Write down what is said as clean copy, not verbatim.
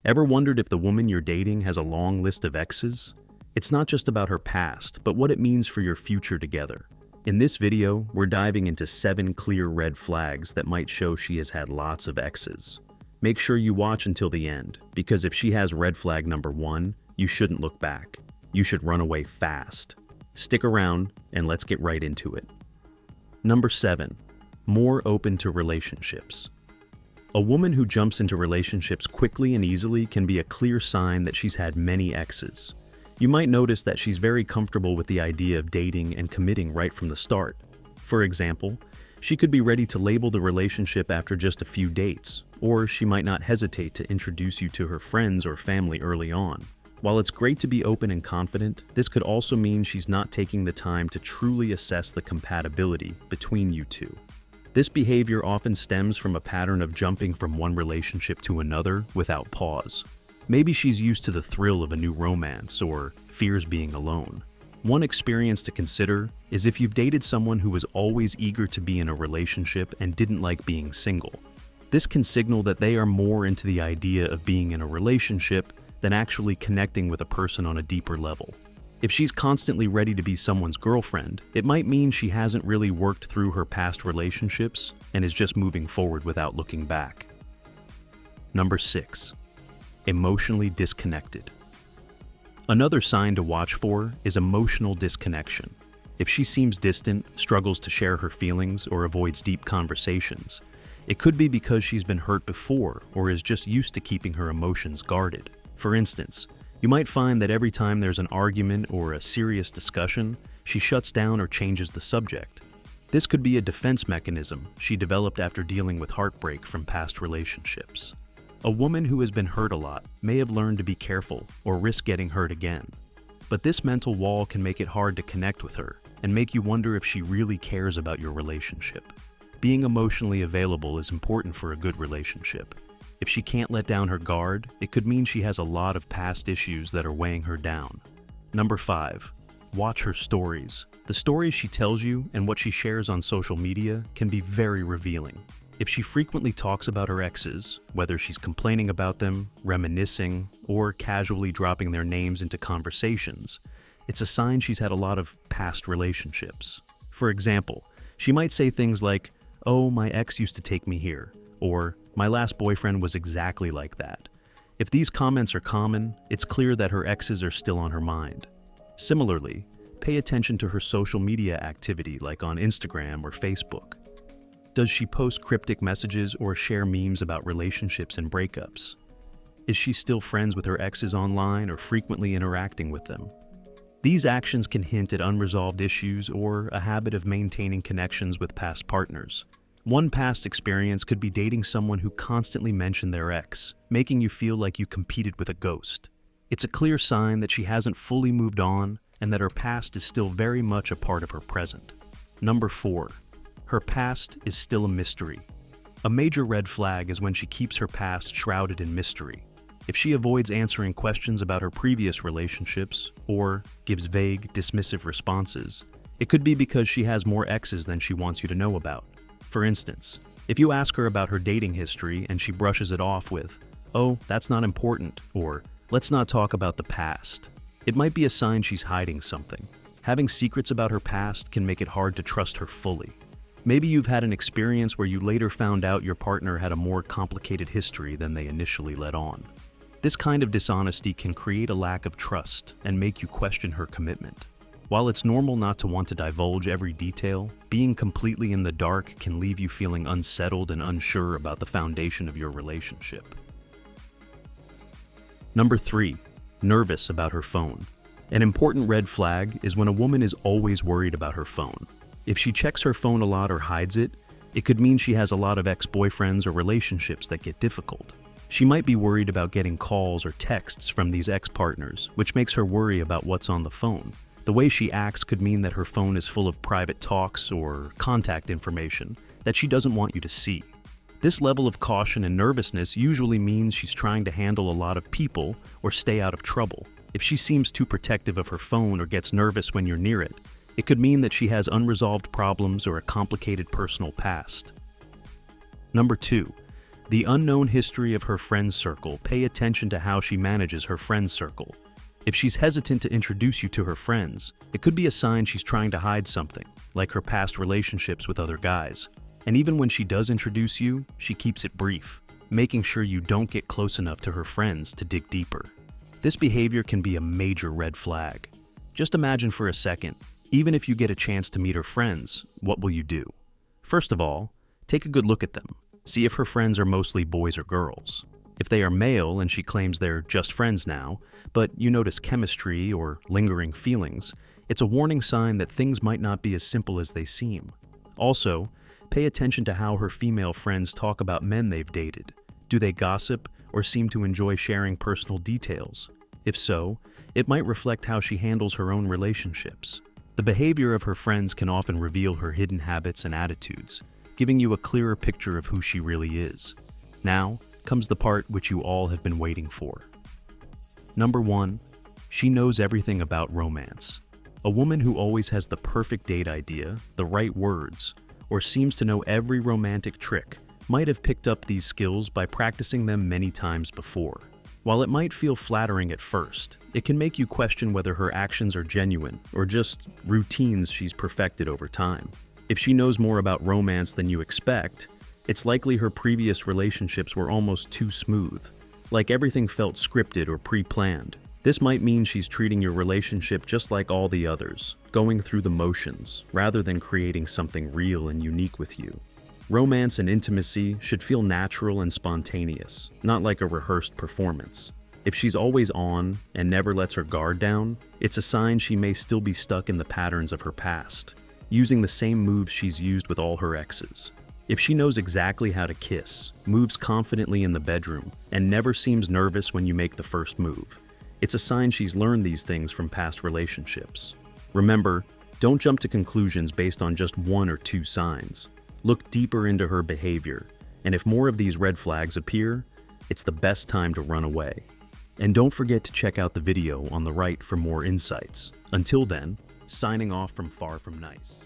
Ever wondered if the woman you're dating has a long list of exes? It's not just about her past, but what it means for your future together. In this video, we're diving into 7 clear red flags that might show she has had lots of exes. Make sure you watch until the end, because if she has red flag number 1, you shouldn't look back. You should run away fast. Stick around, and let's get right into it. Number 7. More open to relationships. A woman who jumps into relationships quickly and easily can be a clear sign that she's had many exes. You might notice that she's very comfortable with the idea of dating and committing right from the start. For example, she could be ready to label the relationship after just a few dates, or she might not hesitate to introduce you to her friends or family early on. While it's great to be open and confident, this could also mean she's not taking the time to truly assess the compatibility between you two. This behavior often stems from a pattern of jumping from one relationship to another without pause. Maybe she's used to the thrill of a new romance or fears being alone. One experience to consider is if you've dated someone who was always eager to be in a relationship and didn't like being single. This can signal that they are more into the idea of being in a relationship than actually connecting with a person on a deeper level. If she's constantly ready to be someone's girlfriend, it might mean she hasn't really worked through her past relationships and is just moving forward without looking back. Number 6. Emotionally disconnected. Another sign to watch for is emotional disconnection. If she seems distant, struggles to share her feelings, or avoids deep conversations, it could be because she's been hurt before or is just used to keeping her emotions guarded. For instance, you might find that every time there's an argument or a serious discussion, she shuts down or changes the subject. This could be a defense mechanism she developed after dealing with heartbreak from past relationships. A woman who has been hurt a lot may have learned to be careful or risk getting hurt again. But this mental wall can make it hard to connect with her and make you wonder if she really cares about your relationship. Being emotionally available is important for a good relationship. If she can't let down her guard, it could mean she has a lot of past issues that are weighing her down. Number 5. Watch her stories. The stories she tells you and what she shares on social media can be very revealing. If she frequently talks about her exes, whether she's complaining about them, reminiscing, or casually dropping their names into conversations, it's a sign she's had a lot of past relationships. For example, she might say things like, "Oh, my ex used to take me here," or "My last boyfriend was exactly like that." If these comments are common, it's clear that her exes are still on her mind. Similarly, pay attention to her social media activity like on Instagram or Facebook. Does she post cryptic messages or share memes about relationships and breakups? Is she still friends with her exes online or frequently interacting with them? These actions can hint at unresolved issues or a habit of maintaining connections with past partners. One past experience could be dating someone who constantly mentioned their ex, making you feel like you competed with a ghost. It's a clear sign that she hasn't fully moved on and that her past is still very much a part of her present. Number 4. Her past is still a mystery. A major red flag is when she keeps her past shrouded in mystery. If she avoids answering questions about her previous relationships or gives vague, dismissive responses, it could be because she has more exes than she wants you to know about. For instance, if you ask her about her dating history and she brushes it off with, "Oh, that's not important," or "Let's not talk about the past," it might be a sign she's hiding something. Having secrets about her past can make it hard to trust her fully. Maybe you've had an experience where you later found out your partner had a more complicated history than they initially let on. This kind of dishonesty can create a lack of trust and make you question her commitment. While it's normal not to want to divulge every detail, being completely in the dark can leave you feeling unsettled and unsure about the foundation of your relationship. Number 3. Nervous about her phone. An important red flag is when a woman is always worried about her phone. If she checks her phone a lot or hides it, it could mean she has a lot of ex-boyfriends or relationships that get difficult. She might be worried about getting calls or texts from these ex-partners, which makes her worry about what's on the phone. The way she acts could mean that her phone is full of private talks or contact information that she doesn't want you to see. This level of caution and nervousness usually means she's trying to handle a lot of people or stay out of trouble. If she seems too protective of her phone or gets nervous when you're near it, it could mean that she has unresolved problems or a complicated personal past. Number 2. The unknown history of her friends circle. Pay attention to how she manages her friends circle. If she's hesitant to introduce you to her friends, it could be a sign she's trying to hide something, like her past relationships with other guys. And even when she does introduce you, she keeps it brief, making sure you don't get close enough to her friends to dig deeper. This behavior can be a major red flag. Just imagine for a second, even if you get a chance to meet her friends, what will you do? First of all, take a good look at them. See if her friends are mostly boys or girls. If they are male and she claims they're just friends now, but you notice chemistry or lingering feelings, it's a warning sign that things might not be as simple as they seem. Also, pay attention to how her female friends talk about men they've dated. Do they gossip or seem to enjoy sharing personal details? If so, it might reflect how she handles her own relationships. The behavior of her friends can often reveal her hidden habits and attitudes, giving you a clearer picture of who she really is. Now comes the part which you all have been waiting for. Number 1, she knows everything about romance. A woman who always has the perfect date idea, the right words, or seems to know every romantic trick might have picked up these skills by practicing them many times before. While it might feel flattering at first, it can make you question whether her actions are genuine or just routines she's perfected over time. If she knows more about romance than you expect, it's likely her previous relationships were almost too smooth, like everything felt scripted or pre-planned. This might mean she's treating your relationship just like all the others, going through the motions, rather than creating something real and unique with you. Romance and intimacy should feel natural and spontaneous, not like a rehearsed performance. If she's always on and never lets her guard down, it's a sign she may still be stuck in the patterns of her past, using the same moves she's used with all her exes. If she knows exactly how to kiss, moves confidently in the bedroom, and never seems nervous when you make the first move, it's a sign she's learned these things from past relationships. Remember, don't jump to conclusions based on just 1 or 2 signs. Look deeper into her behavior, and if more of these red flags appear, it's the best time to run away. And don't forget to check out the video on the right for more insights. Until then, signing off from Far From Nice.